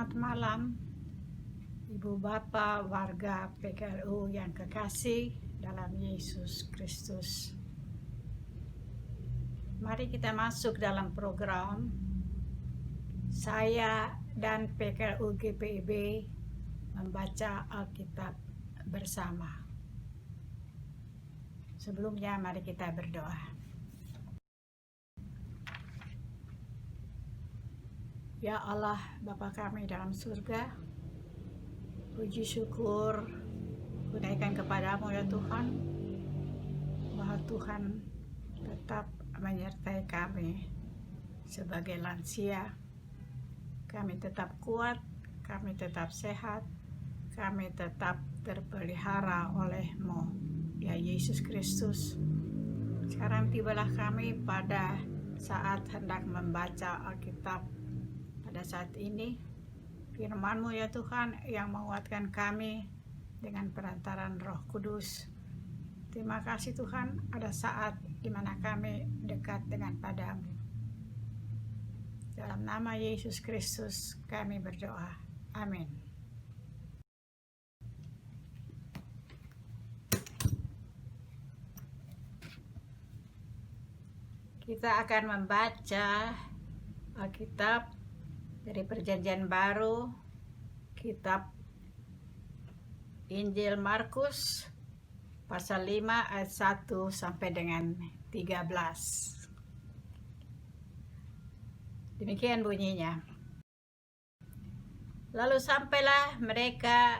Selamat malam, Ibu Bapak, warga PKRU yang kekasih dalam Yesus Kristus. Mari kita masuk dalam program saya dan PKRU GPIB membaca Alkitab bersama. Sebelumnya mari kita berdoa. Ya Allah, Bapa kami dalam surga, puji syukur kunaikan kepadamu ya Tuhan, bahwa Tuhan tetap menyertai kami sebagai lansia. Kami tetap kuat, kami tetap sehat, kami tetap terpelihara oleh-Mu, ya Yesus Kristus. Sekarang tibalah kami pada saat hendak membaca Alkitab. Pada saat ini, firman-Mu ya Tuhan yang menguatkan kami dengan perantaran Roh Kudus. Terima kasih Tuhan, ada saat di mana kami dekat dengan Padamu. Dalam nama Yesus Kristus kami berdoa. Amin. Kita akan membaca Alkitab dari Perjanjian Baru, kitab Injil Markus pasal 5 ayat 1 sampai dengan 13. Demikian bunyinya. Lalu sampailah mereka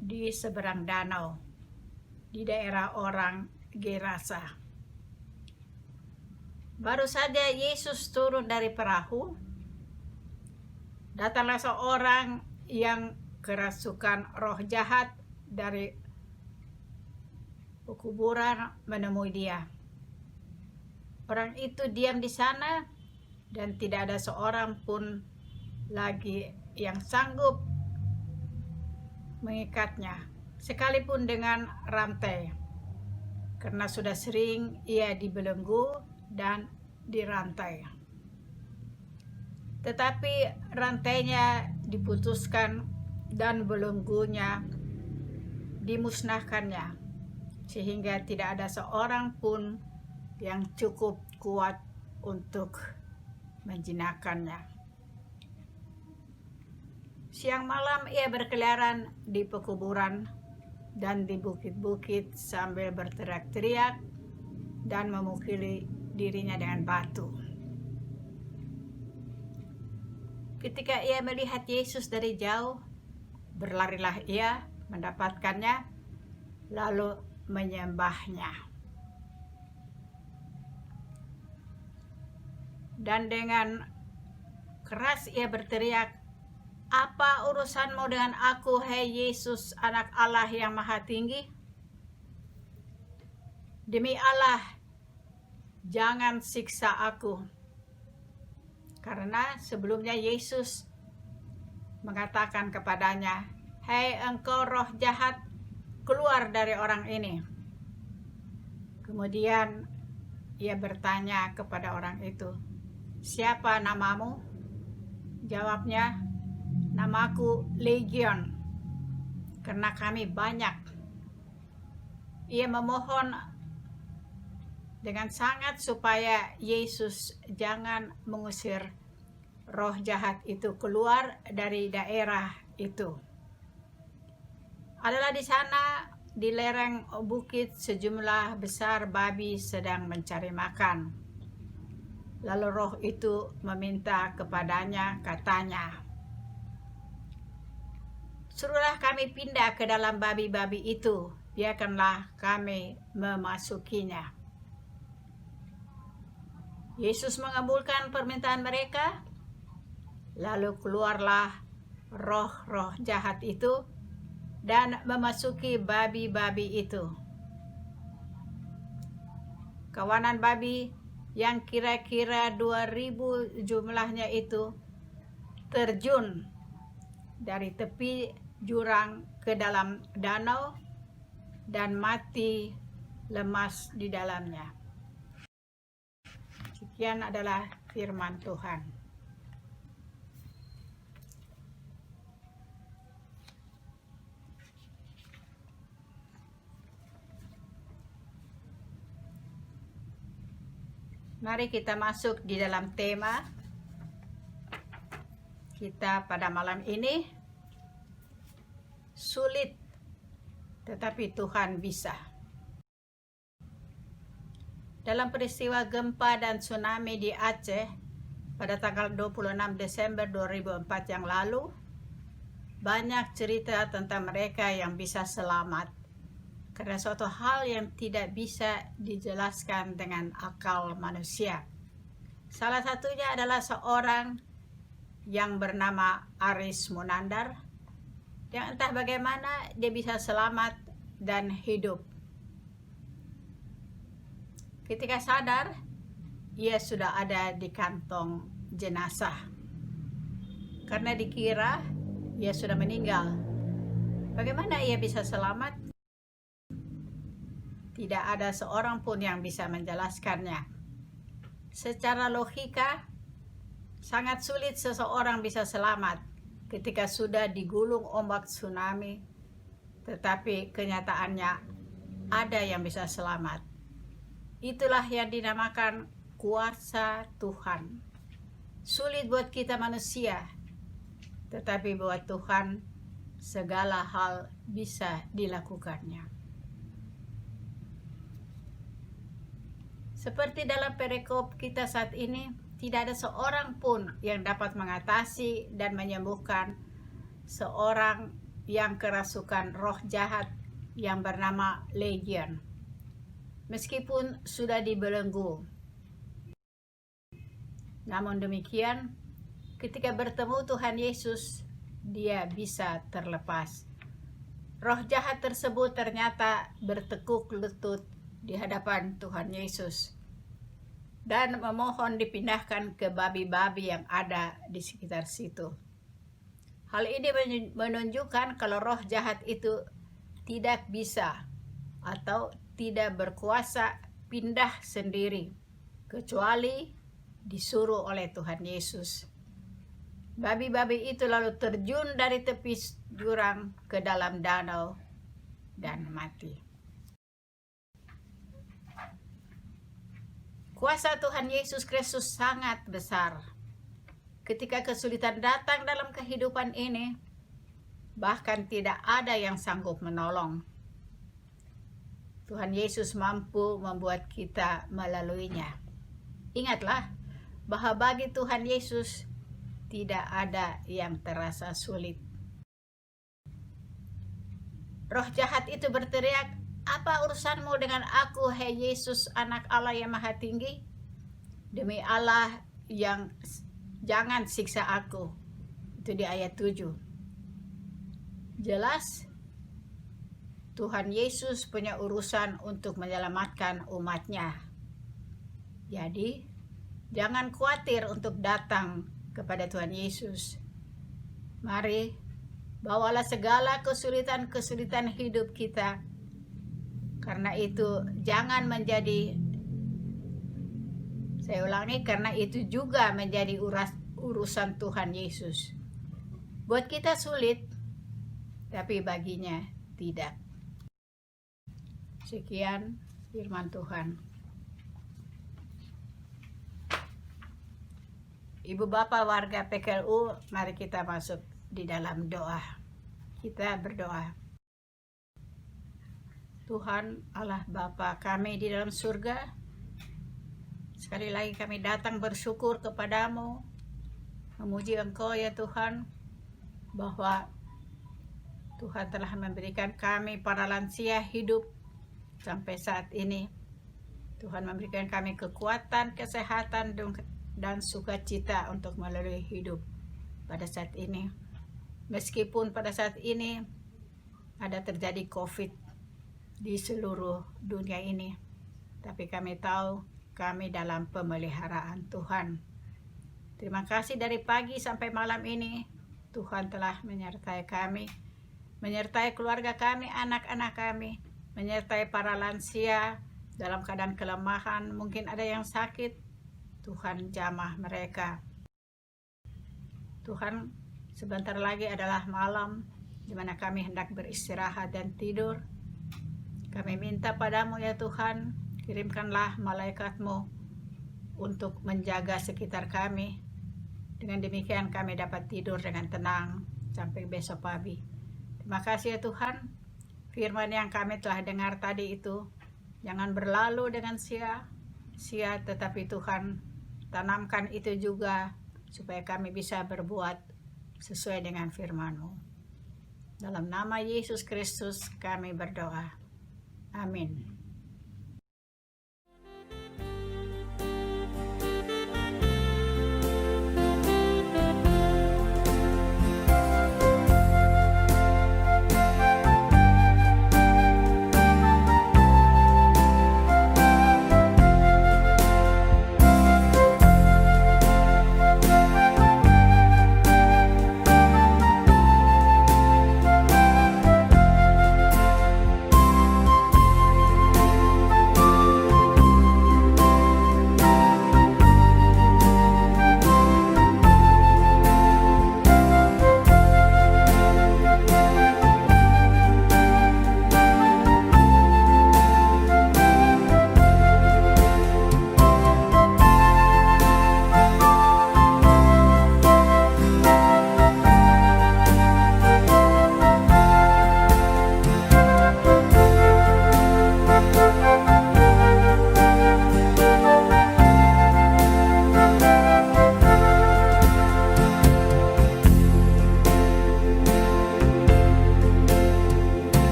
di seberang danau, di daerah orang Gerasa. Baru saja Yesus turun dari perahu, datanglah seorang yang kerasukan roh jahat dari kuburan menemui dia. Orang itu diam di sana dan tidak ada seorang pun lagi yang sanggup mengikatnya, sekalipun dengan rantai, karena sudah sering ia dibelenggu dan dirantai. Tetapi rantainya diputuskan dan belenggunya dimusnahkannya, sehingga tidak ada seorang pun yang cukup kuat untuk menjinakkannya. Siang malam ia berkeliaran di pekuburan dan di bukit-bukit sambil berteriak-teriak dan memukuli dirinya dengan batu. Ketika ia melihat Yesus dari jauh, berlarilah ia mendapatkannya, lalu menyembahnya. Dan dengan keras ia berteriak, "Apa urusanmu dengan aku, hai Yesus, Anak Allah yang Maha Tinggi? Demi Allah, jangan siksa aku." Karena sebelumnya Yesus mengatakan kepadanya, "Hai engkau roh jahat, keluar dari orang ini." Kemudian ia bertanya kepada orang itu, "Siapa namamu?" Jawabnya, "Namaku Legion, karena kami banyak." Ia memohon dengan sangat supaya Yesus jangan mengusir roh jahat itu keluar dari daerah itu. Adalah di sana, di lereng bukit, sejumlah besar babi sedang mencari makan. Lalu roh itu meminta kepadanya, katanya, "Suruhlah kami pindah ke dalam babi-babi itu, biarkanlah kami memasukinya." Yesus mengabulkan permintaan mereka, lalu keluarlah roh-roh jahat itu dan memasuki babi-babi itu. Kawanan babi yang kira-kira 2.000 jumlahnya itu terjun dari tepi jurang ke dalam danau dan mati lemas di dalamnya. Sekian adalah firman Tuhan. Mari kita masuk di dalam tema kita pada malam ini. Sulit, tetapi Tuhan bisa. Dalam peristiwa gempa dan tsunami di Aceh pada tanggal 26 Desember 2004 yang lalu, banyak cerita tentang mereka yang bisa selamat karena suatu hal yang tidak bisa dijelaskan dengan akal manusia. Salah satunya adalah seorang yang bernama Aris Munandar, yang entah bagaimana dia bisa selamat dan hidup. Ketika sadar, ia sudah ada di kantong jenazah karena dikira ia sudah meninggal. Bagaimana ia bisa selamat? Tidak ada seorang pun yang bisa menjelaskannya. Secara logika, sangat sulit seseorang bisa selamat ketika sudah digulung ombak tsunami, tetapi kenyataannya ada yang bisa selamat. Itulah yang dinamakan kuasa Tuhan. Sulit buat kita manusia, tetapi buat Tuhan segala hal bisa dilakukannya. Seperti dalam perikop kita saat ini, tidak ada seorang pun yang dapat mengatasi dan menyembuhkan seorang yang kerasukan roh jahat yang bernama Legion, meskipun sudah dibelenggu. Namun demikian, ketika bertemu Tuhan Yesus, dia bisa terlepas. Roh jahat tersebut ternyata bertekuk lutut di hadapan Tuhan Yesus dan memohon dipindahkan ke babi-babi yang ada di sekitar situ. Hal ini menunjukkan kalau roh jahat itu tidak bisa atau tidak berkuasa pindah sendiri, kecuali disuruh oleh Tuhan Yesus. Babi-babi itu lalu terjun dari tepi jurang ke dalam danau dan mati. Kuasa Tuhan Yesus Kristus sangat besar. Ketika kesulitan datang dalam kehidupan ini, bahkan tidak ada yang sanggup menolong. Tuhan Yesus mampu membuat kita melaluinya. Ingatlah bahwa bagi Tuhan Yesus tidak ada yang terasa sulit. Roh jahat itu berteriak, "Apa urusanmu dengan aku, hai Yesus, anak Allah yang maha tinggi? Demi Allah yang jangan siksa aku." Itu di ayat 7. Jelas Tuhan Yesus punya urusan untuk menyelamatkan umatnya. Jadi jangan khawatir untuk datang kepada Tuhan Yesus. Mari bawalah segala kesulitan-kesulitan hidup kita. Karena itu jangan menjadi, saya ulangi, karena itu juga menjadi urusan Tuhan Yesus. Buat kita sulit, tapi baginya tidak. Sekian firman Tuhan. Ibu Bapak warga PKLU, mari kita masuk di dalam doa. Kita berdoa. Tuhan Allah Bapa kami di dalam surga, sekali lagi kami datang bersyukur kepadamu, memuji Engkau ya Tuhan, bahwa Tuhan telah memberikan kami para lansia hidup sampai saat ini. Tuhan memberikan kami kekuatan, kesehatan, dan sukacita untuk melalui hidup pada saat ini. Meskipun pada saat ini ada terjadi COVID di seluruh dunia ini, tapi kami tahu kami dalam pemeliharaan Tuhan. Terima kasih dari pagi sampai malam ini Tuhan telah menyertai kami, menyertai keluarga kami, anak-anak kami, menyertai para lansia dalam keadaan kelemahan. Mungkin ada yang sakit, Tuhan jamah mereka. Tuhan, sebentar lagi adalah malam di mana kami hendak beristirahat dan tidur. Kami minta padamu ya Tuhan, kirimkanlah malaikat-Mu untuk menjaga sekitar kami. Dengan demikian kami dapat tidur dengan tenang sampai besok pagi. Terima kasih ya Tuhan, firman yang kami telah dengar tadi itu jangan berlalu dengan sia-sia, tetapi Tuhan tanamkan itu juga supaya kami bisa berbuat sesuai dengan firman-Mu. Dalam nama Yesus Kristus kami berdoa. Amin.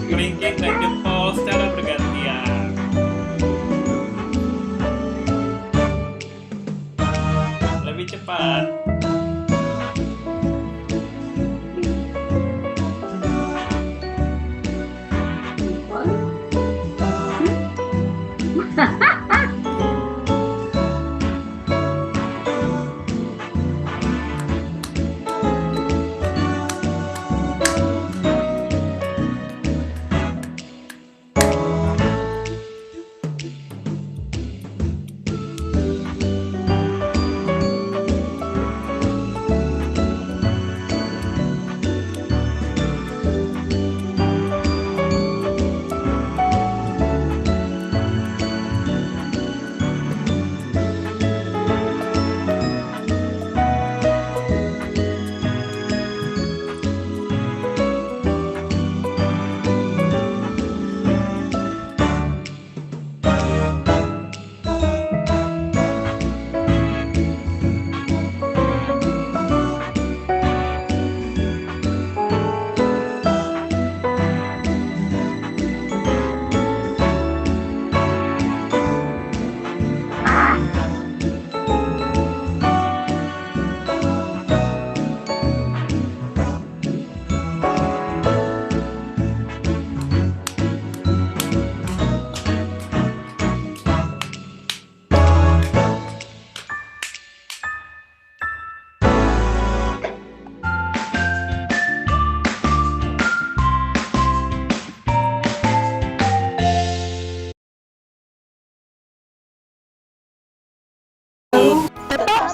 Kelingking dan jempol secara bergantian. Lebih cepat.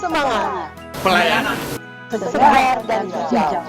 semangat, Pelayanan. segar dan hijau.